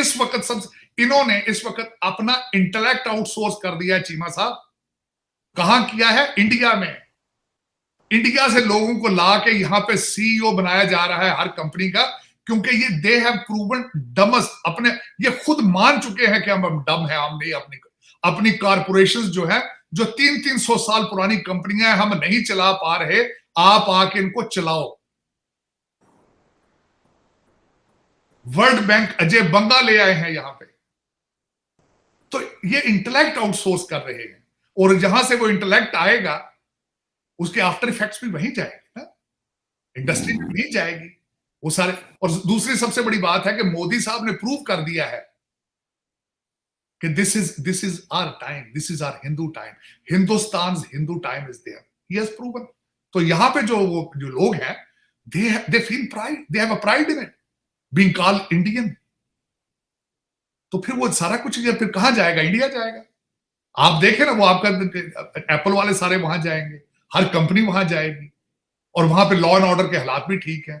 इस वक्त इन्होंने इस वक्त अपना इंटेलेक्ट आउटसोर्स कर दिया है चीमा साहब। कहां किया है? इंडिया में। इंडिया से लोगों को ला के यहां पे सीईओ बनाया जा रहा है हर कंपनी का, क्योंकि ये दे हैव प्रूवन डमस, अपने ये खुद मान चुके हैं कि हम डम है, हम नहीं, अपनी कारपोरेशंस जो है, जो 300-300 साल पुरानी कंपनियां हम नहीं चला पा रहे, आप आके इनको चलाओ। वर्ल्ड बैंक अजय बंगा ले आए हैं यहां पे, तो ये इंटेलेक्ट आउटसोर्स कर रहे हैं, और जहां से वो इंटेलेक्ट आएगा उसके आफ्टर इफेक्ट्स भी वहीं जाएंगे ना, इंडस्ट्री में वहीं जाएगी वो सारे। और दूसरी सबसे बड़ी बात है कि मोदी साहब ने प्रूव कर दिया है कि this is our time, this is our Hindu time, Hindustan Hindu time is there, he has proven. तो यहां पे जो लोग हैं, they feel pride, they have a pride in it being called Indian. तो फिर वो सारा कुछ फिर कहां जाएगा? इंडिया जाएगा। आप देखें ना, वो आपका एप्पल वाले सारे वहां जाएंगे, हर कंपनी वहां जाएगी, और वहां पे लॉ एंड ऑर्डर के हालात भी ठीक है,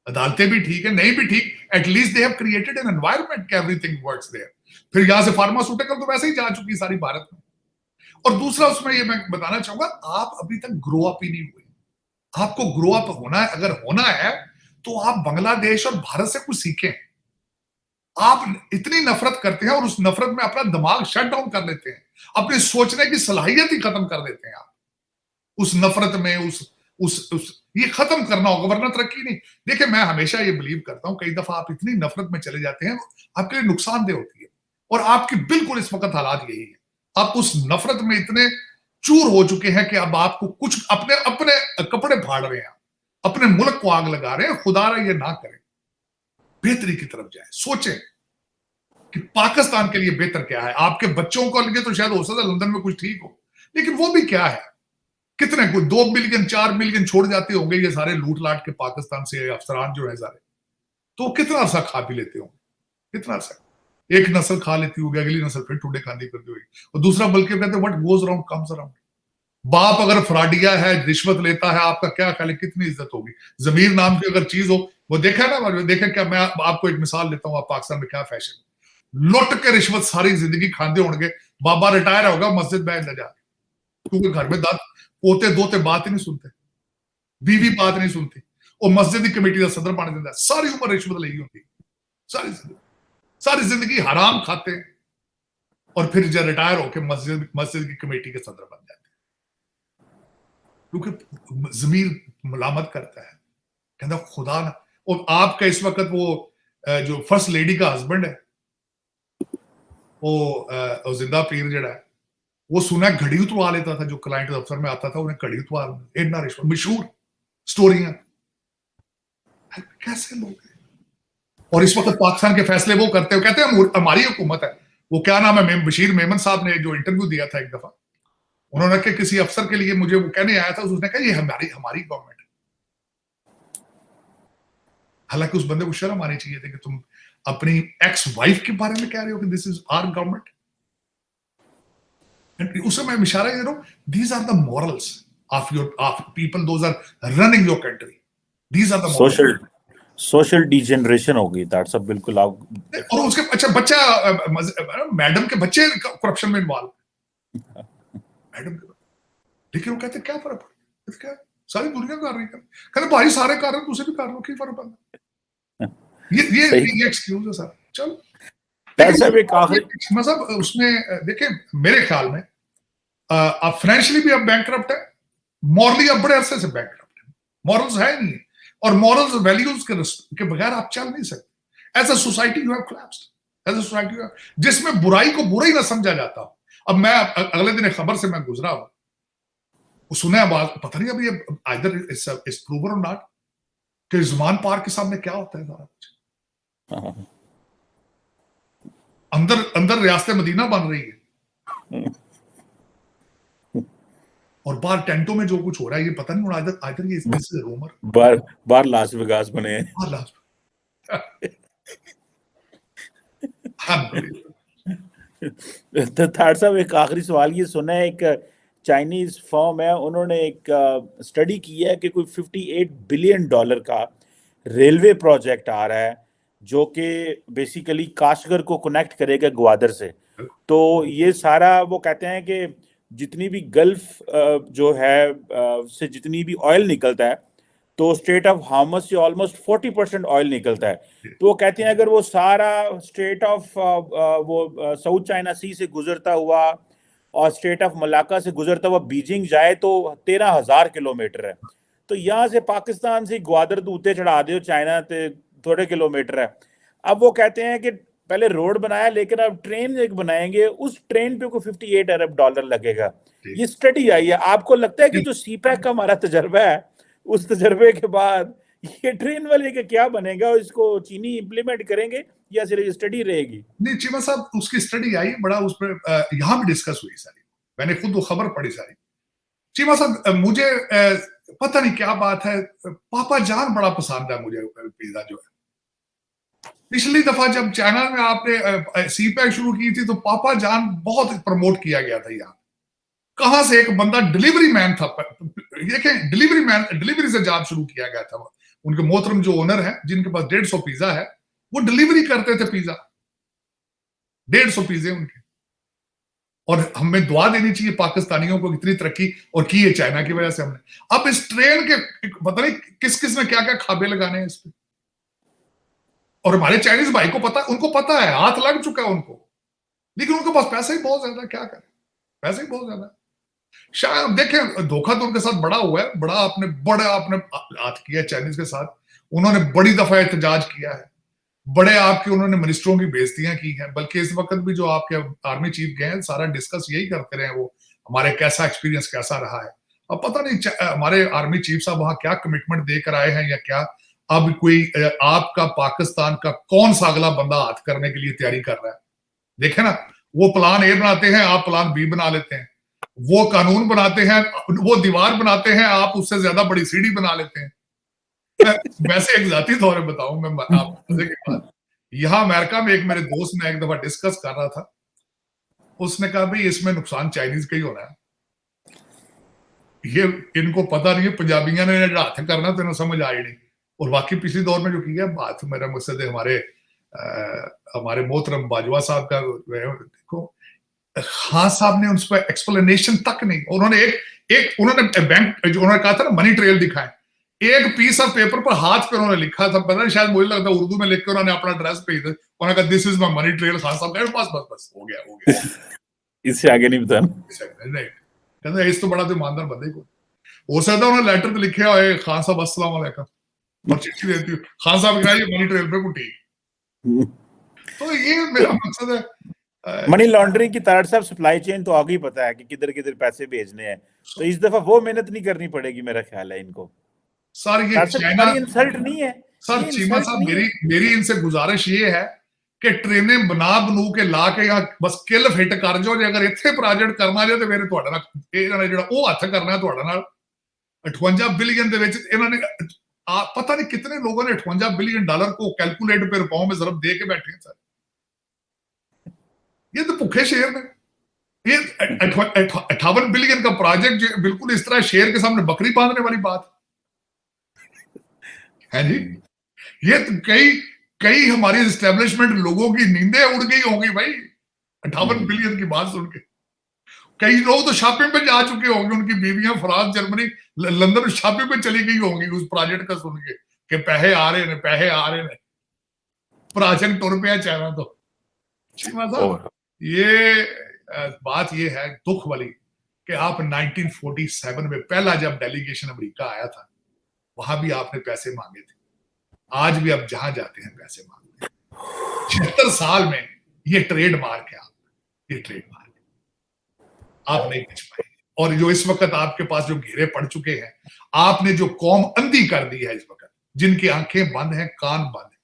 अदालतें भी ठीक है, नहीं भी ठीक, at least they have created an environment कि एवरीथिंग वर्क्स देयर। फिर यहां से फार्मास्यूटिकल तो वैसे ही जा चुकी सारी भारत में। और दूसरा उसमें ये मैं बताना चाहूंगा, आप अभी तक ग्रो अप ही नहीं हुए। आपको ग्रो अप होना है, अगर होना है तो आप बांग्लादेश और भारत से कुछ सीखें। आप इतनी नफरत करते हैं और उस नफरत में अपना दिमाग शट डाउन कर लेते हैं, अपनी सोचने की सलाहियत ही खत्म कर देते हैं। आप उस नफरत में उस ये खत्म करना होगा, वरना तरक्की नहीं। देखिए, मैं हमेशा ये बिलीव करता हूं, कई दफा आप इतनी नफरत में चले जाते हैं, आपके लिए नुकसानदेह होती है, और आपकी बिल्कुल इस वक्त हालात यही है। आप उस नफरत में इतने चूर हो चुके हैं कि अब आपको कुछ अपने अपने कपड़े फाड़ रहे हैं, अपने मुल्क को आग लगा रहे हैं। खुदारा ये ना करें, बेहतरी की तरफ जाए, सोचें कि पाकिस्तान के लिए बेहतर क्या है। आपके बच्चों को लगे तो शायद हो सकता है लंदन में कुछ ठीक हो, लेकिन वो भी क्या है, कितने कोई 2 मिलियन 4 मिलियन छोड़ जाते होंगे ये सारे लूट लाट के पाकिस्तान से अफसरान जो है सारे, तो कितना अरसा खा भी लेते होंगे, कितना अरसा। एक नस्ल खा लेती होगी, अगली नस्ल फिर टुडे खानी करती होगी, और दूसरा बल्कि कहते हैं what goes around comes around. बाप अगर फ्राडिया है, रिश्वत लेता है, आपका क्या ख्याल है कितनी इज्जत होगी? जमीर नाम की अगर चीज हो, वो देखा ना, देखा क्या, मैं आपको एक मिसाल देता हूं, आप पाकिस्तान में क्या फैशन, लुट के रिश्वत सारी जिंदगी खाते होंगे, बाबा रिटायर होगा, मस्जिद में जाके, क्योंकि घर में दाद पोते दोते बात ही नहीं सुनते, बीवी बात नहीं सुनती, और मस्जिद की कमेटी का सदर बन जाता है, सारी उम्र रिश्वत लगी होती, सारी जिंदगी हराम खाते हैं, और फिर जब रिटायर होकर मस्जिद की कमेटी के सदर बन जाते हैं, क्योंकि जमीर मलामत करता है, कहता खुदा ना। और आपका इस वक्त वो जो फर्स्ट लेडी का हस्बैंड है, वो जिंदा पीर जड़ा है, वो सुना घड़ी उतरवा लेता था, जो क्लाइंट दफ्तर में आता था उन्हें घड़ी उतरवा, इतना रिश्वत, मशहूर स्टोरियां। कैसे लोग हैं? और इस वक्त पाकिस्तान के फैसले वो करते हो, कहते हैं हमारी हुकूमत है। वो क्या नाम है, बशीर मेमन साहब ने जो इंटरव्यू दिया था एक दफा, उन्होंने कहा किसी अफसर के लिए मुझे वो कहने आया था, उसने कहा ये हमारी गवर्नमेंट है। हालांकि उस बंदे को शर्म आनी चाहिए थी कि तुम अपनी एक्स वाइफ के बारे में कह रहे हो कि दिस इज आवर गवर्नमेंट। उस समय इशारा दे रहा हूं, these are the morals of people, those are running your country, these are the social degeneration होगी, दैट्स बिल्कुल। आप और उसके अच्छा बच्चा, मैडम के बच्चे करप्शन में इन्वॉल्व, मैडम के, लेकिन वो कहते क्या फर्क पड़ता, क्या सारी दुनिया कर रही है, कहते भाई सारे कर रहे हैं, तुझे भी कर लो, क्या फर्क पड़ता। ये एक्सक्यूज है सर। चलो मतलब उसमें देखिए, मेरे ख्याल में अब फाइनेंशियली भी अब बैंकक्रप्ट है, मॉरली अब बड़े अरसे से बैंकक्रप्ट है, मॉरल्स है नहीं, और मॉरल्स वैल्यूज के बगैर आप चल नहीं सकते। As a society you have collapsed, as a society जिसमें बुराई को बुरा ही ना समझा जाता। अब मैं अगले दिन एक खबर से मैं गुजरा हूं, सुना आवाज, पता नहीं अभी आइदर इज प्रूवन और नॉट, कि ज़ुमान पार्क के सामने क्या होता है सारा कुछ, अंदर रियासत मदीना बन रही है, और बाहर टेंटों में जो कुछ हो रहा है, ये पता नहीं, आइदर ये दिस इज रूमर, बाहर लास वेगास बने हैं। तो थाट साहब, एक आखिरी सवाल ये सुना है, एक चाइनीज फर्म है, उन्होंने एक स्टडी की है कि कोई $58 बिलियन का रेलवे प्रोजेक्ट आ रहा है जो कि बेसिकली काशगर को कनेक्ट करेगा ग्वादर से। तो ये सारा वो कहते हैं कि जितनी भी गल्फ जो है से जितनी भी ऑयल निकलता है, तो स्ट्रेट ऑफ हार्मस से ऑलमोस्ट 40% ऑयल निकलता है। तो वो कहते हैं अगर वो सारा स्ट्रेट ऑफ वो साउथ चाइना सी से गुजरता हुआ और स्ट्रेट ऑफ मलाक्का से गुजरता हुआ बीजिंग जाए तो 13,000 किलोमीटर है। तो यहाँ से पाकिस्तान से ग्वादर दूते चढ़ा दो चाइना ते थोड़े किलोमीटर है। अब वो कहते हैं कि पहले रोड बनाया, लेकिन अब ट्रेन एक बनाएंगे, उस ट्रेन पे को 58 अरब डॉलर लगेगा। ये स्टडी आई है। आपको लगता है कि जो सीपैक का हमारा तजर्बा है, उस तजर्बे के बाद ये ट्रेन वाले का क्या बनेगा, और इसको चीनी इंप्लीमेंट करेंगे या सिर्फ स्टडी रहेगी? नहीं चीमा साहब, उसकी स्टडी आई, बड़ा उस पर यहाँ भी डिस्कस हुई सारी, मैंने खुद वो खबर पढ़ी सारी। चीमा साहब मुझे पता नहीं क्या बात है, पापा जान बड़ा पसंद है मुझे पिज्जा जो है। पिछली दफा जब चाइना में आपने सीपैक शुरू की थी तो पापा जान बहुत प्रमोट किया गया था। यहाँ कहां से एक बंदा डिलीवरी मैन था, देखें डिलीवरी से जॉब शुरू किया गया था। उनके मोहतरम जो ओनर है जिनके पास 150 पिज्जा है, वो डिलीवरी करते थे पिज्जा, 150 पिज्जे उनके। और हमें दुआ देनी चाहिए पाकिस्तानियों को, इतनी तरक्की और की है चाइना की वजह से हमने। अब इस ट्रेन के पता नहीं किस किस ने क्या क्या खाबे लगाने हैं इस पे, और हमारे चाइनीज भाई को पता, उनको पता है, हाथ लग चुका है उनको, लेकिन उनके पास पैसा ही बहुत ज्यादा, क्या करें, पैसा ही बहुत ज्यादा। शायद देखें धोखा तो उनके साथ बड़ा हुआ है, बड़ा आपने हाथ किया है चाइनीज के साथ। उन्होंने बड़ी दफा एहतजाज किया है, बड़े आपके उन्होंने मिनिस्टरों की बेइज्जतियां की हैं, बल्कि इस वक्त भी जो आपके आर्मी चीफ गए हैं सारा डिस्कस यही करते रहे वो हमारे कैसा एक्सपीरियंस कैसा रहा है। अब पता नहीं हमारे आर्मी चीफ साहब वहां क्या कमिटमेंट देकर आए हैं या क्या। अब कोई आपका पाकिस्तान का कौन सा अगला बंदा हाथ करने के लिए तैयारी कर रहा है? देखे ना, वो प्लान ए बनाते हैं, आप प्लान बी बना लेते हैं। वो कानून बनाते हैं, वो दीवार बनाते हैं, आप उससे ज्यादा बड़ी सीढ़ी बना लेते हैं। वैसे एक जाती तौर पर बताऊं मैं आपको मजे की बात, यहाँ अमेरिका में एक मेरे दोस्त ने एक दफा डिस्कस कर रहा था, उसने कहा भाई इसमें नुकसान चाइनीज का ही होना है, ये इनको पता नहीं है पंजाबियों ने हाथ करना तो इन्हें समझ आई नहीं। और बाकी पिछले दौर में जो किया बात, मेरा मकसद है हमारे मोहतरम बाजवा साहब का, देखो खान साहब ने उस पर एक्सप्लेनेशन तक नहीं, उन्होंने उन्होंने बैंक जो उन्होंने कहा था ना मनी ट्रेल दिखाएं, एक पीस ऑफ पेपर पर हाथ पे उन्होंने लिखा था, पता नहीं शायद मुझे लगता उर्दू में लिख के उन्होंने अपना एड्रेस भेज दिया, उन्होंने कहा this is my money trail. Khan साहब कहे बस बस बस हो गया इससे आगे नहीं बताना। नहीं कहते इस तो बड़ा तो ईमानदार बंदे को हो सकता उन्होंने लेटर तो लिखे हुए खान साहब अस्सलाम वालेकुम और चिट्ठी देती हूँ, खान साहब कहा ये मनी ट्रेल पे कुटी। तो ये मेरा मकसद है। मनी लॉन्ड्रिंग की तारड़ साहब सप्लाई चेन तो आगे ही पता है कि किधर किधर पैसे भेजने हैं, तो इस दफा वो मेहनत नहीं करनी पड़ेगी मेरा ख्याल है इनको। सर ये चाइना इंसल्ट नहीं है सर, चीमा साहब मेरी इनसे गुजारिश ये है कि ट्रेनें बनू के ला के या बस किल फिट कर जो, अगर इतने प्रोजेक्ट करना जो तो फिर ਤੁਹਾਡੇ ਨਾਲ ਇਹਨਾਂ ਜਿਹੜਾ ਉਹ ਹੱਥ करना ਤੁਹਾਡੇ ਨਾਲ 58 बिलियन ਦੇ ਵਿੱਚ इन्होंने पता नहीं कितने लोगों ने 58 बिलियन डॉलर को कैलकुलेट पे रुपयों में जरूर दे के बैठे हैं सर। ये तो भूखे शेर ने, ये 58 बिलियन का प्रोजेक्ट जो बिल्कुल इस तरह शेर के सामने बकरी बांधने वाली बात है जी। ये तो कई हमारी एस्टेब्लिशमेंट लोगों की नींदें उड़ गई होंगी भाई 58 बिलियन की बात सुन के। कई लोग तो छापे पे जा चुके होंगे, उनकी बीवियां फ्रांस जर्मनी लंदन छापे पे चली गई होंगी उस प्रोजेक्ट का सुन के कि पैसे आ रहे हैं पैसे आ रहे हैं, प्राचीन टुर पे चाहना। तो ये बात ये है दुख वाली कि आप 1947 में पहला जब डेलीगेशन अमेरिका आया था वहां भी आपने पैसे मांगे थे, आज भी आप जहां जाते हैं पैसे मांगते हैं। 76 साल में ये ट्रेड मार्क है, ये ट्रेड मार्क आप नहीं बच पाए। और जो इस वक्त आपके पास जो घेरे पड़ चुके हैं, आपने जो कौम अंधी कर दी है इस वक्त, जिनकी आंखें बंद हैं कान बंद हैं,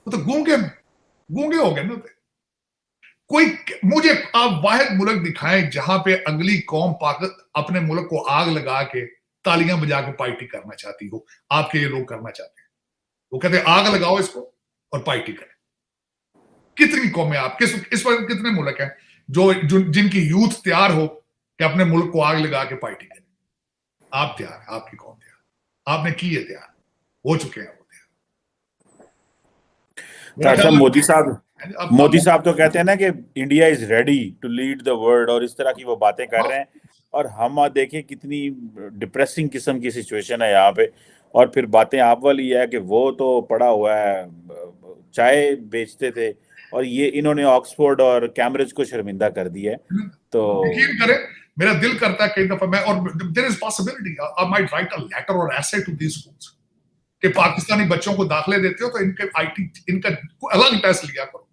वो तो गूंगे हो गए ना। कोई मुझे आप वाहिद मुल्क दिखाएं जहां पे अगली कौम अपने मुल्क को आग लगा के तालियां बजा के पार्टी करना चाहती हो, आपके ये लोग करना चाहते हैं। वो कहते हैं आग लगाओ इसको और पार्टी करें। कितनी कौमें आप इस वक्त कितने मुल्क हैं जो जिनकी यूथ तैयार हो कि अपने मुल्क को आग लगा के पार्टी करें? आप तैयार है, आपकी कौन तैयार? आपने की है तैयार, हो चुके हैं वो तैयार। मेरा ख्याल मोदी साहब अब तो कहते हैं ना कि India is ready to lead the world, और इस तरह की वो बातें कर रहे हैं। और हम देखें कितनी डिप्रेसिंग किस्म की सिचुएशन है यहाँ पे, और फिर बातें आप वाली है कि वो तो पड़ा हुआ है, चाय बेचते थे, और ये इन्होंने ऑक्सफोर्ड और कैम्ब्रिज को शर्मिंदा कर दिया है। तो यकीन करें, मेरा दिल करता है कई दफा मैं, और there is possibility I might write a letter और एसे टू दीस स्कूल्स कि पाकिस्तानी बच्चों को दाखिले देते हो तो इनके आईटी इनका अलग टेस्ट लिया करो।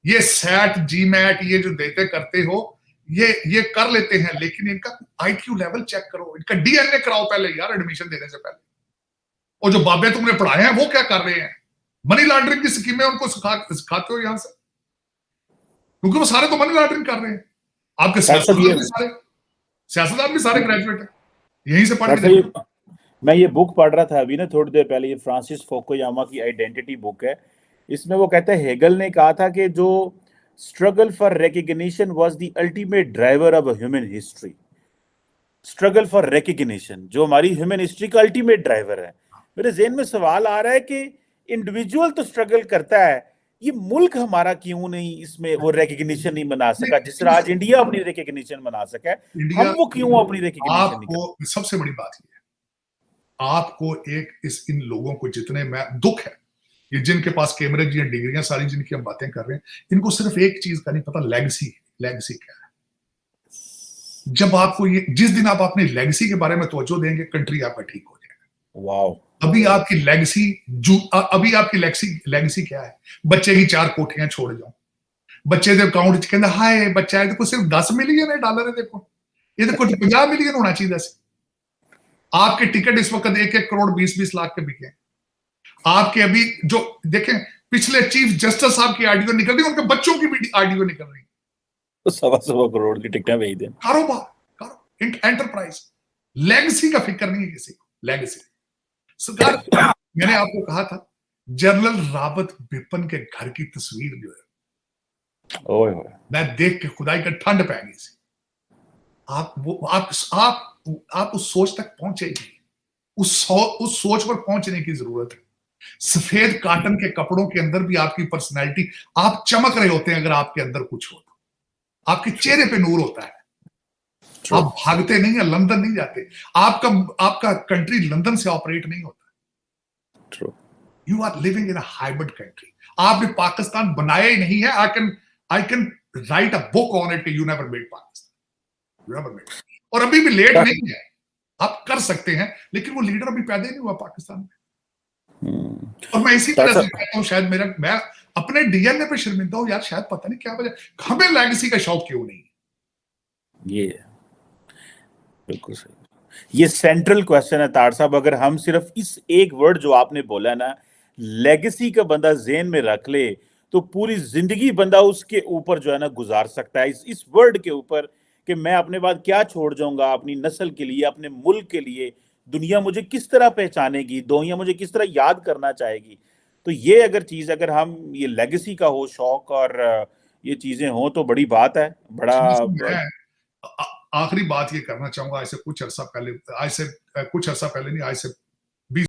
ये सैट जीमैट ये जो देते करते हो ये कर लेते हैं, लेकिन इनका आईक्यू लेवल चेक करो, इनका डीएनए कराओ पहले यार एडमिशन देने से पहले। और जो बाबे तुमने पढ़ाए हैं वो क्या कर रहे हैं? मनी लॉन्ड्रिंग की स्कीमें उनको सिखाते हो यहां से, क्योंकि वो सारे तो मनी लॉन्ड्रिंग कर रहे हैं। आपके सियासतदान भी सारे ग्रेजुएट हैं, यहीं से पढ़ के। मैं ये बुक पढ़ रहा था अभी ना थोड़ी देर पहले, ये फ्रांसिस फुकुयामा की आइडेंटिटी बुक है। इसमें वो कहते हैं हेगल ने कहा था कि जो struggle for recognition was the ultimate driver of human history. Struggle for recognition जो हमारी ह्यूमन हिस्ट्री का अल्टीमेट ड्राइवर है। मेरे ज़हन में सवाल आ रहा है कि इंडिविजुअल तो स्ट्रगल करता है, ये मुल्क हमारा क्यों नहीं इसमें वो रिकग्निशन नहीं बना सका, जिस तरह आज इंडिया अपनी रिकग्निशन बना सका है, हम वो क्यों अपनी रिकग्निशन नहीं करते? सबसे बड़ी बात ये है, आपको इन लोगों को जितने में दुख है, ये जिनके पास कैमरेज या डिग्रियां सारी जिनकी हम बातें कर रहे हैं, इनको सिर्फ एक चीज का नहीं पता, लेगेसी क्या है। जब आपको जिस दिन आप अपनी लेगेसी के बारे में तवज्जो देंगे, कंट्री आपका ठीक हो जाएगा। वाओ। अभी आपकी लेगेसी क्या है? बच्चे की 4 कोठियां छोड़ जाओ, बच्चे के अकाउंट कहते हाय बच्चा है तो सिर्फ $10 मिलियन डॉलर है, देखो ये तो कुछ 50 मिलियन होना चाहिए। आपके टिकट इस वक्त 1-1 करोड़ 20-20 लाख के बिके। आपके अभी जो देखें, पिछले चीफ जस्टिस साहब की ऑडियो निकल रही है, उनके बच्चों की भी ऑडियो निकल रही है, तो 1.25 करोड़ की टिकटें भेज दें। कारोबार एंटरप्राइज। लेगेसी का फिक्र नहीं है किसी को। लेगेसी सरकार, मैंने आपको कहा था जनरल रावत बिपिन के घर की तस्वीर जो है, ओए मैं देख के खुदाई का ठंड पै गई। आप उस सोच तक पहुंचे नहीं, उस सोच पर पहुंचने की जरूरत है। सफेद कॉटन के कपड़ों के अंदर भी आपकी पर्सनैलिटी, आप चमक रहे होते हैं अगर आपके अंदर कुछ हो तो, आपके चेहरे पे नूर होता है। आप भागते नहीं है, लंदन नहीं जाते, आपका कंट्री लंदन से ऑपरेट नहीं होता। You are living in a hybrid country. आपने पाकिस्तान बनाया ही नहीं है। I can write a book on it, you never made Pakistan, और अभी भी लेट नहीं है, आप कर सकते हैं, लेकिन वो लीडर अभी पैदा ही नहीं हुआ पाकिस्तान में। और मैं इसी तरह से कहता हूं, शायद मैं अपने डीएनए पे शर्मिंदा हूं यार, शायद पता नहीं क्या वजह, हमें लेगेसी का शौक क्यों नहीं। ये बिल्कुल सही, ये सेंट्रल क्वेश्चन है तार साहब। अगर हम सिर्फ इस एक वर्ड जो आपने बोला ना, लेगेसी का बंदा ज़हन में रख ले, तो पूरी जिंदगी बंदा उसके ऊपर जो है ना गुजार सकता है, इस वर्ड के ऊपर, कि मैं अपने बाद क्या छोड़ जाऊंगा अपनी नस्ल के लिए, अपने मुल्क के लिए, दुनिया मुझे किस तरह पहचानेगी, दुनिया मुझे किस तरह याद करना चाहेगी। तो ये अगर हम ये लेगेसी का हो शौक और ये चीजें हो तो बड़ी बात है। बड़ा आखिरी बात ये करना चाहूंगा, आज से कुछ अर्सा पहले नहीं, आज से